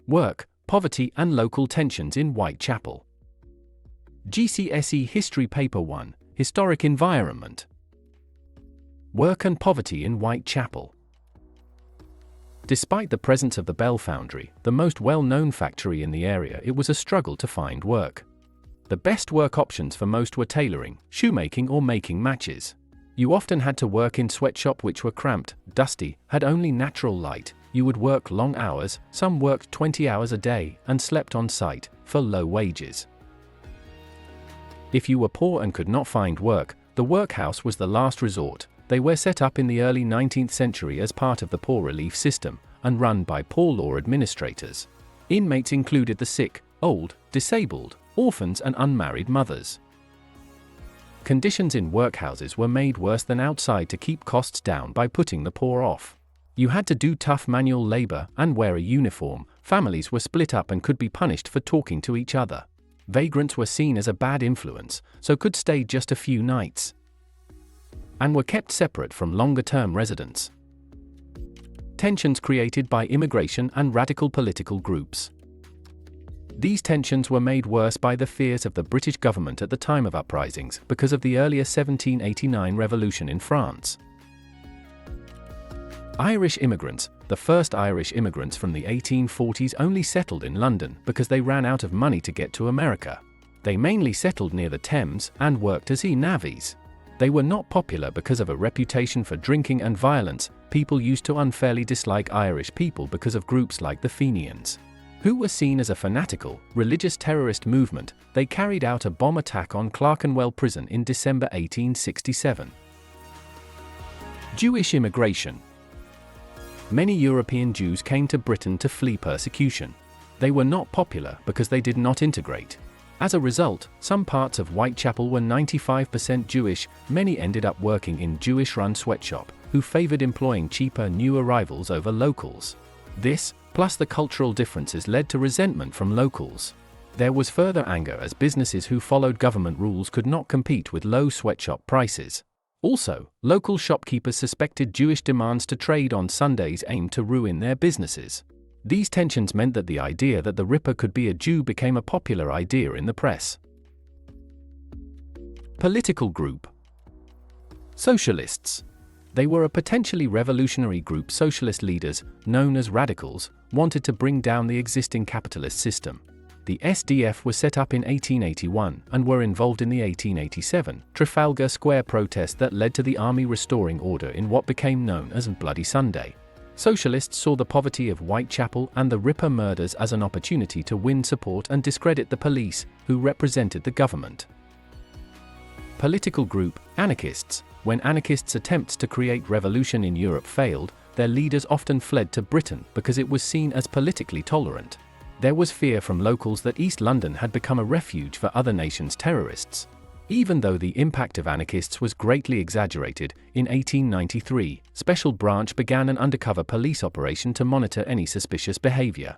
Work, poverty and local tensions in Whitechapel. GCSE History Paper 1, Historic Environment. Work and poverty in Whitechapel. Despite the presence of the Bell Foundry, the most well-known factory in the area, it was a struggle to find work. The best work options for most were tailoring, shoemaking or making matches. You often had to work in sweatshop which were cramped, dusty, had only natural light. You would work long hours, some worked 20 hours a day, and slept on site, for low wages. If you were poor and could not find work, the workhouse was the last resort. They were set up in the early 19th century as part of the poor relief system, and run by poor law administrators. Inmates included the sick, old, disabled, orphans and unmarried mothers. Conditions in workhouses were made worse than outside to keep costs down by putting the poor off. You had to do tough manual labor and wear a uniform. Families were split up and could be punished for talking to each other. Vagrants were seen as a bad influence, so could stay just a few nights, and were kept separate from longer-term residents. Tensions created by immigration and radical political groups. These tensions were made worse by the fears of the British government at the time of uprisings because of the earlier 1789 revolution in France. Irish immigrants. The first Irish immigrants from the 1840s only settled in London because they ran out of money to get to America. They mainly settled near the Thames and worked as navvies. They were not popular because of a reputation for drinking and violence. People used to unfairly dislike Irish people because of groups like the Fenians, who were seen as a fanatical, religious terrorist movement. They carried out a bomb attack on Clerkenwell Prison in December 1867. Jewish immigration. Many European Jews came to Britain to flee persecution. They were not popular because they did not integrate. As a result, some parts of Whitechapel were 95% Jewish. Many ended up working in Jewish-run sweatshop, who favored employing cheaper new arrivals over locals. This, plus the cultural differences, led to resentment from locals. There was further anger as businesses who followed government rules could not compete with low sweatshop prices. Also, local shopkeepers suspected Jewish demands to trade on Sundays aimed to ruin their businesses. These tensions meant that the idea that the Ripper could be a Jew became a popular idea in the press. Political group. Socialists. They were a potentially revolutionary group. Socialist leaders, known as radicals, wanted to bring down the existing capitalist system. The SDF was set up in 1881 and were involved in the 1887 Trafalgar Square protest that led to the army restoring order in what became known as Bloody Sunday. Socialists saw the poverty of Whitechapel and the Ripper murders as an opportunity to win support and discredit the police, who represented the government. Political group. Anarchists. When anarchists' attempts to create revolution in Europe failed, their leaders often fled to Britain because it was seen as politically tolerant. There was fear from locals that East London had become a refuge for other nations' terrorists. Even though the impact of anarchists was greatly exaggerated, in 1893, Special Branch began an undercover police operation to monitor any suspicious behavior.